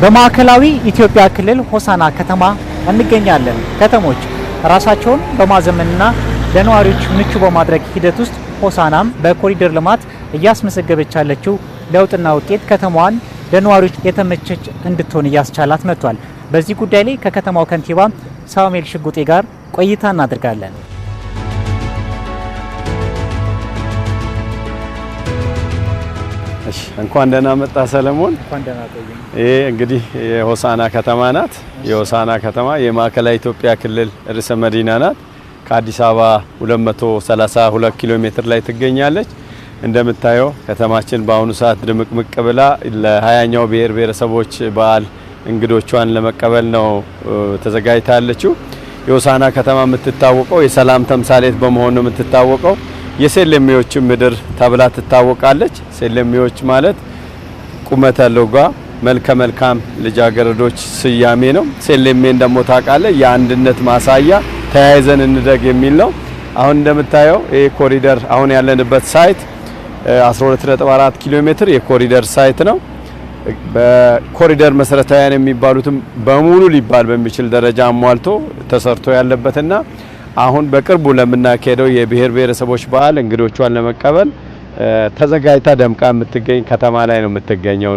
በማዕከላዊ ኢትዮጵያ ክልል ሆሳና ከተማ እንገኛለን። ከተሞች ራሳቸውን በማዘመንና ለነዋሪዎች ምቹ በማድረግ ሂደት ውስጥ ሆሳናም በኮሪደር ልማት እያስመሰገበች ያለችው ለውጥና ውጤት ከተማዋን ለነዋሪዎች የተመቸች እንድትሆን እያስቻላት መጥቷል። በዚህ ጉዳይ ላይ ከከተማው ከንቲባ ሳሙኤል ሽጉጤ ጋር ቆይታ እናደርጋለን። እንኳን ደህና መጣ ሰለሞን። እንኳን ደህና ቆይ። ይሄ እንግዲህ የሆሳና ከተማ ናት። የሆሳና ከተማ የማዕከላዊ ኢትዮጵያ ክልል ርዕሰ መዲና ናት። ከአዲስ አበባ 232 ኪሎ ሜትር ላይ ትገኛለች። እንደምታየው ከተማችን በአሁኑ ሰዓት ድምቅምቅ ብላ ለ20ኛው ብሔር ብሔረሰቦች በዓል እንግዶቿን ለመቀበል ነው ተዘጋጅታለችው። የሆሳና ከተማ የምትታወቀው የሰላም ተምሳሌት በመሆኑ ነው የምትታወቀው። የሴሌሚዎች ምድር ተብላ ትታወቃለች። ሴሌሚዎች ማለት ቁመተ ሎጋ መልከ መልካም ልጃገረዶች ስያሜ ነው። ሴሌሜን ደግሞ ታውቃለህ፣ የአንድነት ማሳያ ተያይዘን እንደግ የሚል ነው። አሁን እንደምታየው ይሄ ኮሪደር አሁን ያለንበት ሳይት 12.4 ኪሎ ሜትር የኮሪደር ሳይት ነው። በኮሪደር መሰረታዊያን የሚባሉትም በሙሉ ሊባል በሚችል ደረጃ አሟልቶ ተሰርቶ ያለበትና አሁን በቅርቡ ለምናካሄደው የብሔር ብሔረሰቦች በዓል እንግዶቿን ለመቀበል ተዘጋጅታ ደምቃ የምትገኝ ከተማ ላይ ነው የምትገኘው።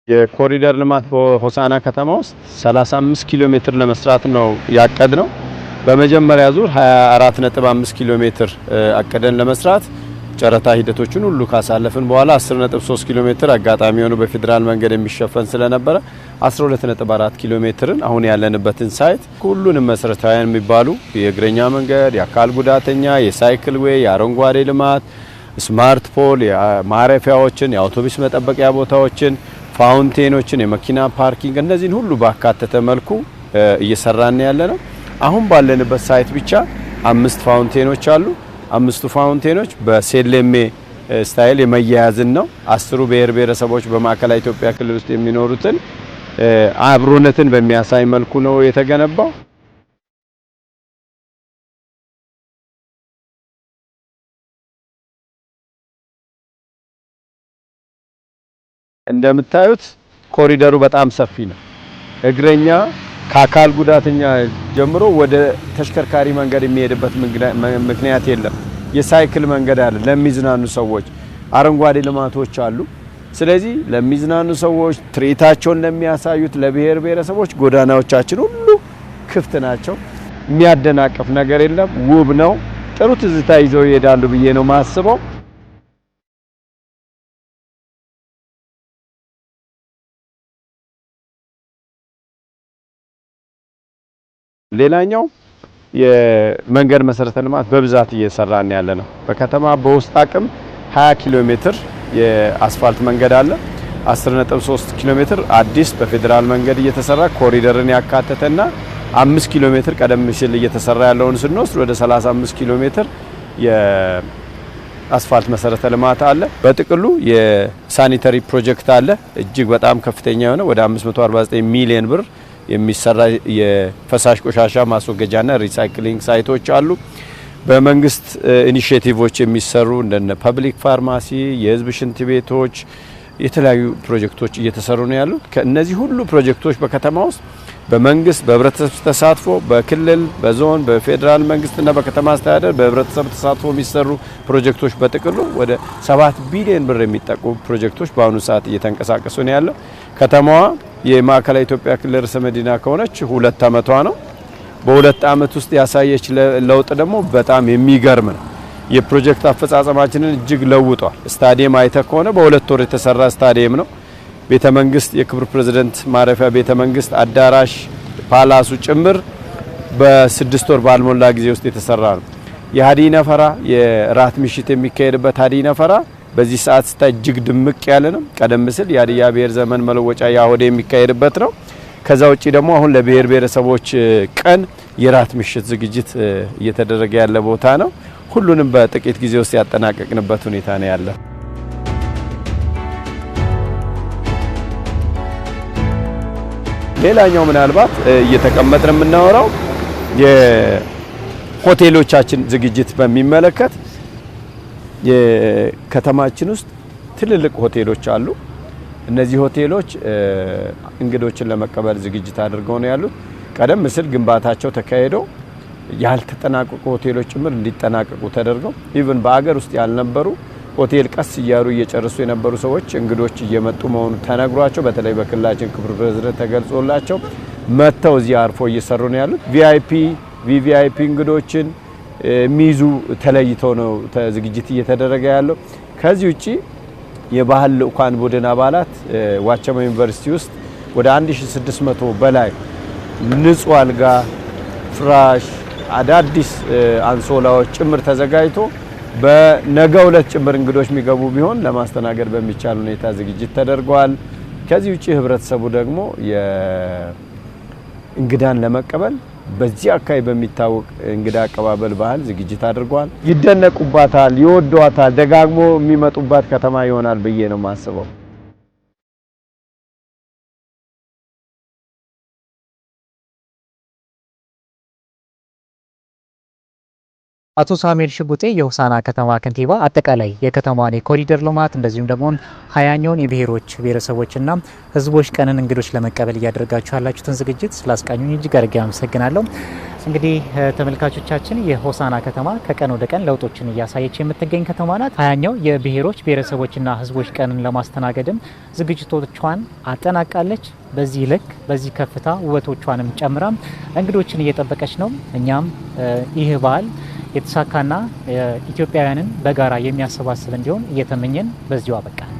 የኮሪደር ልማት በሆሳና ከተማ ውስጥ 35 ኪሎ ሜትር ለመስራት ነው ያቀድነው። በመጀመሪያ ዙር 24.5 ኪሎ ሜትር አቀደን ለመስራት ጨረታ ሂደቶችን ሁሉ ካሳለፍን በኋላ 10.3 ኪሎ ሜትር አጋጣሚ ሆኖ በፌደራል መንገድ የሚሸፈን ስለነበረ 12.4 ኪሎ ሜትርን አሁን ያለንበትን ሳይት ሁሉንም መሰረታዊያን የሚባሉ የእግረኛ መንገድ፣ የአካል ጉዳተኛ፣ የሳይክል ዌይ፣ የአረንጓዴ ልማት፣ ስማርት ፖል፣ ማረፊያዎችን፣ የአውቶቡስ መጠበቂያ ቦታዎችን፣ ፋውንቴኖችን፣ የመኪና ፓርኪንግ እነዚህን ሁሉ ባካተተ መልኩ እየሰራን ያለ ነው። አሁን ባለንበት ሳይት ብቻ 5 ፋውንቴኖች አሉ። 5ቱ ፋውንቴኖች በሴሌሜ ስታይል የመያያዝን ነው። 10ሩ ብሔር ብሔረሰቦች በማዕከላዊ ኢትዮጵያ ክልል ውስጥ የሚኖሩትን አብሮነትን በሚያሳይ መልኩ ነው የተገነባው። እንደምታዩት ኮሪደሩ በጣም ሰፊ ነው። እግረኛ ከአካል ጉዳተኛ ጀምሮ ወደ ተሽከርካሪ መንገድ የሚሄድበት ምክንያት የለም። የሳይክል መንገድ አለ ለሚዝናኑ ሰዎች፣ አረንጓዴ ልማቶች አሉ። ስለዚህ ለሚዝናኑ ሰዎች ትርኢታቸውን ለሚያሳዩት ለብሔር ብሔረሰቦች ጎዳናዎቻችን ሁሉ ክፍት ናቸው። የሚያደናቅፍ ነገር የለም። ውብ ነው። ጥሩ ትዝታ ይዘው ይሄዳሉ ብዬ ነው ማስበው። ሌላኛው የመንገድ መሰረተ ልማት በብዛት እየሰራን ያለ ነው። በከተማ በውስጥ አቅም 20 ኪሎ ሜትር የአስፋልት መንገድ አለ። 10.3 ኪሎ ሜትር አዲስ በፌደራል መንገድ እየተሰራ ኮሪደርን ያካተተና 5 ኪሎ ሜትር ቀደም ሲል እየተሰራ ያለውን ስንወስድ ወደ 35 ኪሎ ሜትር የአስፋልት መሰረተ ልማት አለ። በጥቅሉ የሳኒተሪ ፕሮጀክት አለ። እጅግ በጣም ከፍተኛ የሆነ ወደ 549 ሚሊዮን ብር የሚሰራ የፈሳሽ ቆሻሻ ማስወገጃና ሪሳይክሊንግ ሳይቶች አሉ። በመንግስት ኢኒሼቲቮች የሚሰሩ እንደ ፐብሊክ ፋርማሲ፣ የህዝብ ሽንት ቤቶች፣ የተለያዩ ፕሮጀክቶች እየተሰሩ ነው ያሉት። ከነዚህ ሁሉ ፕሮጀክቶች በከተማ ውስጥ በመንግስት በህብረተሰብ ተሳትፎ በክልል በዞን በፌደራል መንግስትና በከተማ አስተዳደር በህብረተሰብ ተሳትፎ የሚሰሩ ፕሮጀክቶች በጥቅሉ ወደ 7 ቢሊዮን ብር የሚጠቁ ፕሮጀክቶች በአሁኑ ሰዓት እየተንቀሳቀሱ ነው ያለው። ከተማዋ የማዕከላዊ ኢትዮጵያ ክልል ርዕሰ መዲና ከሆነች 2 ዓመቷ ነው። በ2 ዓመት ውስጥ ያሳየች ለውጥ ደግሞ በጣም የሚገርም ነው። የፕሮጀክት አፈጻጸማችንን እጅግ ለውጧል። ስታዲየም አይተ ከሆነ በ2 ወር የተሰራ ስታዲየም ነው። ቤተ መንግስት፣ የክብር ፕሬዝዳንት ማረፊያ ቤተ መንግስት፣ አዳራሽ፣ ፓላሱ ጭምር በ6 ወር ባልሞላ ጊዜ ውስጥ የተሰራ ነው። የሀዲይ ነፈራ የራት ምሽት የሚካሄድበት ሀዲይ ነፈራ በዚህ ሰዓት ስታይ እጅግ ድምቅ ያለ ነው። ቀደም ሲል የሀዲያ ብሔር ዘመን መለወጫ ያወደ የሚካሄድበት ነው። ከዛ ውጪ ደግሞ አሁን ለብሔር ብሔረሰቦች ቀን የራት ምሽት ዝግጅት እየተደረገ ያለ ቦታ ነው። ሁሉንም በጥቂት ጊዜ ውስጥ ያጠናቀቅንበት ሁኔታ ነው ያለው። ሌላኛው ምናልባት እየተቀመጥን የምናወራው የሆቴሎቻችን ዝግጅት በሚመለከት የከተማችን ውስጥ ትልልቅ ሆቴሎች አሉ። እነዚህ ሆቴሎች እንግዶችን ለመቀበል ዝግጅት አድርገው ነው ያሉት። ቀደም ሲል ግንባታቸው ተካሂደው ያልተጠናቀቁ ሆቴሎች ጭምር እንዲጠናቀቁ ተደርገው ኢቭን በአገር ውስጥ ያልነበሩ ሆቴል ቀስ እያሉ እየጨረሱ የነበሩ ሰዎች እንግዶች እየመጡ መሆኑ ተነግሯቸው በተለይ በክልላችን ክቡር ፕሬዝዳንት ተገልጾላቸው መተው እዚህ አርፎ እየሰሩ ነው ያሉት። ቪቪአይፒ እንግዶችን ሚዙ ተለይተው ነው ዝግጅት እየተደረገ ያለው። ከዚህ ውጪ የባህል ልኡካን ቡድን አባላት ዋቸሞ ዩኒቨርሲቲ ውስጥ ወደ 1600 በላይ ንጹህ አልጋ፣ ፍራሽ፣ አዳዲስ አንሶላዎች ጭምር ተዘጋጅቶ በነገው ዕለት ጭምር እንግዶች የሚገቡ ቢሆን ለማስተናገድ በሚቻል ሁኔታ ዝግጅት ተደርጓል። ከዚህ ውጪ ህብረተሰቡ ደግሞ የእንግዳን ለመቀበል በዚህ አካባቢ በሚታወቅ እንግዳ አቀባበል ባህል ዝግጅት አድርጓል። ይደነቁባታል፣ ይወዷታል፣ ደጋግሞ የሚመጡባት ከተማ ይሆናል ብዬ ነው የማስበው። አቶ ሳሙኤል ሽጉጤ የሆሳዕና ከተማ ከንቲባ አጠቃላይ የከተማዋን የኮሪደር ልማት እንደዚሁም ደግሞ 20ኛውን የብሔሮች ብሔረሰቦችና ህዝቦች ቀንን እንግዶች ለመቀበል እያደረጋችሁ ያላችሁትን ዝግጅት ስላስቃኙኝ እጅግ አድርጌ አመሰግናለሁ። እንግዲህ ተመልካቾቻችን የሆሳዕና ከተማ ከቀን ወደ ቀን ለውጦችን እያሳየች የምትገኝ ከተማ ናት። 20ኛው የብሔሮች ብሔረሰቦችና ህዝቦች ቀንን ለማስተናገድም ዝግጅቶቿን አጠናቃለች። በዚህ ልክ በዚህ ከፍታ ውበቶቿንም ጨምራ እንግዶችን እየጠበቀች ነው። እኛም ይህ በዓል የተሳካና ኢትዮጵያውያንን በጋራ የሚያሰባስብ እንዲሆን እየተመኘን በዚሁ አበቃ።